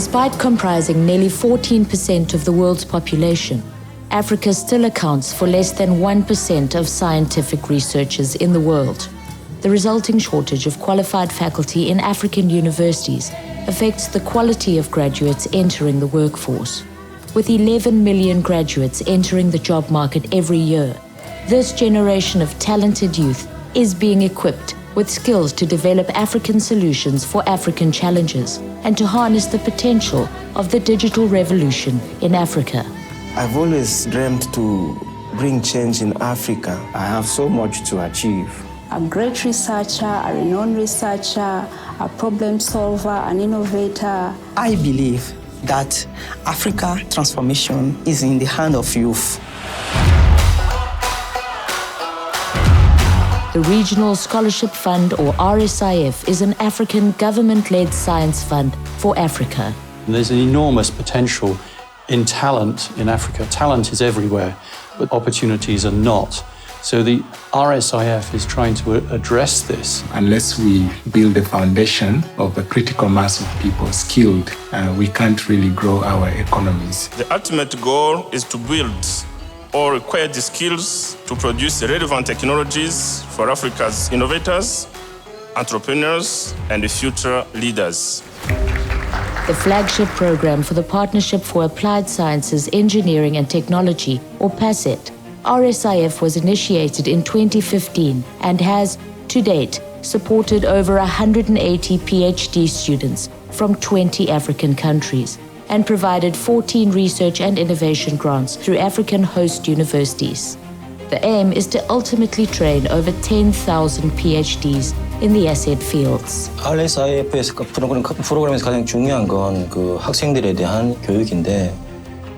Despite comprising nearly 14% of the world's population, Africa still accounts for less than 1% of scientific researchers in the world. The resulting shortage of qualified faculty in African universities affects the quality of graduates entering the workforce. With 11 million graduates entering the job market every year, this generation of talented youth is being equipped with skills to develop African solutions for African challenges and to harness the potential of the digital revolution in Africa. I've always dreamt to bring change in Africa. I have so much to achieve. A great researcher, a renowned researcher, a problem solver, an innovator. I believe that Africa transformation is in the hand of youth. The Regional Scholarship Fund, or RSIF, is an African government-led science fund for Africa. There's an enormous potential in talent in Africa. Talent is everywhere, but opportunities are not. So the RSIF is trying to address this. Unless we build the foundation of a critical mass of people skilled, we can't really grow our economies. The ultimate goal is to build or acquire the skills to produce relevant technologies for Africa's innovators, entrepreneurs, and the future leaders. The flagship program for the Partnership for Applied Sciences, Engineering and Technology, or PASET, RSIF was initiated in 2015 and has, to date, supported over 180 PhD students from 20 African countries and provided 14 research and innovation grants through African host universities. The aim is to ultimately train over 10,000 PhDs in the asset fields. RSIF에서 프로그램에서 가장 중요한 건 그 학생들에 대한 교육인데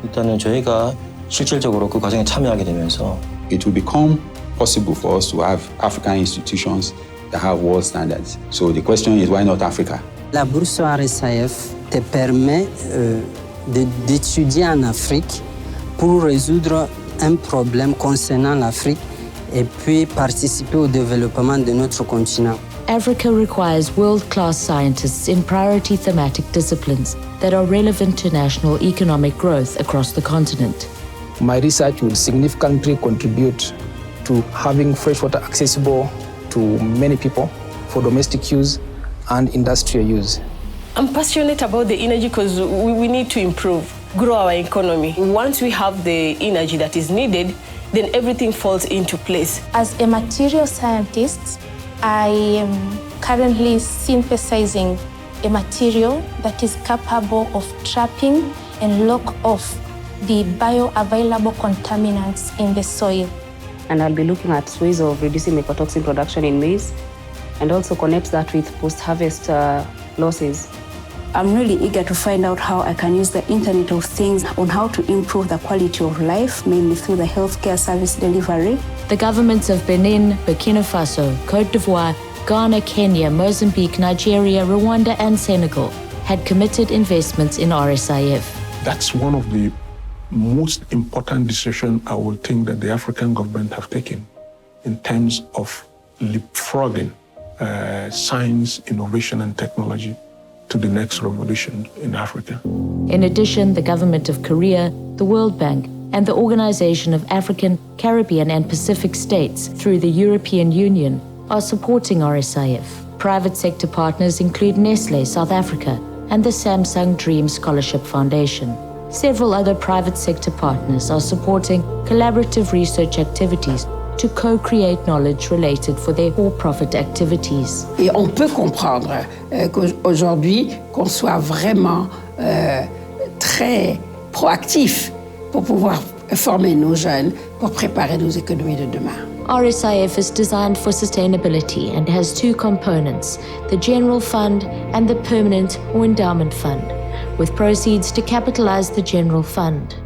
일단은 저희가 실질적으로 그 과정에 참여하게 되면서 it will become possible for us to have African institutions that have world standards. So the question is, why not Africa? La bourse RSIF te permet d'étudier en Afrique pour résoudre un problème concernant l'Afrique et puis participer au développement de notre continent. Africa requires world-class scientists in priority thematic disciplines that are relevant to national economic growth across the continent. My research will significantly contribute to having freshwater accessible to many people for domestic use and industrial use. I'm passionate about the energy because we need to improve, grow our economy. Once we have the energy that is needed, then everything falls into place. As a material scientist, I am currently synthesizing a material that is capable of trapping and lock off the bioavailable contaminants in the soil. And I'll be looking at ways of reducing mycotoxin production in maize and also connect that with post-harvest losses. I'm really eager to find out how I can use the Internet of Things on how to improve the quality of life, mainly through the healthcare service delivery. The governments of Benin, Burkina Faso, Côte d'Ivoire, Ghana, Kenya, Mozambique, Nigeria, Rwanda, and Senegal had committed investments in RSIF. That's one of the most important decisions I would think that the African government have taken in terms of leapfrogging science, innovation, and technology to the next revolution in Africa. In addition, the government of Korea, the World Bank, and the Organization of African, Caribbean, and Pacific States through the European Union are supporting RSIF. Private sector partners include Nestlé South Africa and the Samsung Dream Scholarship Foundation. Several other private sector partners are supporting collaborative research activities to co-create knowledge related for their for-profit activities. Et on peut comprendre qu'aujourd'hui, qu'on soit vraiment très proactif pour pouvoir former nos jeunes pour préparer nos économies de demain. RSIF is designed for sustainability and has two components, the General Fund and the Permanent or Endowment Fund, with proceeds to capitalize the General Fund.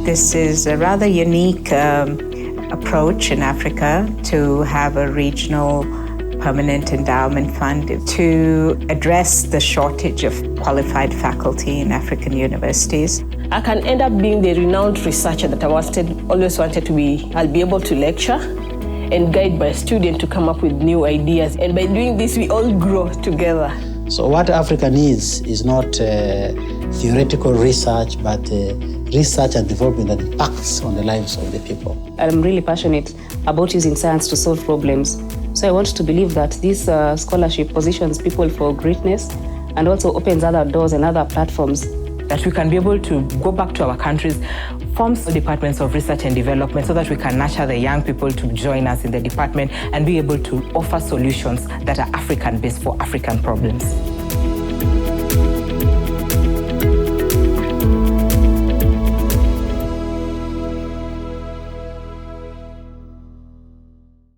This is a rather unique approach in Africa to have a regional permanent endowment fund to address the shortage of qualified faculty in African universities. I can end up being the renowned researcher that I always wanted to be. I'll be able to lecture and guide my students to come up with new ideas. And by doing this, we all grow together. So what Africa needs is not theoretical research, but research and development that impacts on the lives of the people. I'm really passionate about using science to solve problems. So I want to believe that this scholarship positions people for greatness and also opens other doors and other platforms. That we can be able to go back to our countries, form departments of research and development so that we can nurture the young people to join us in the department and be able to offer solutions that are African-based for African problems.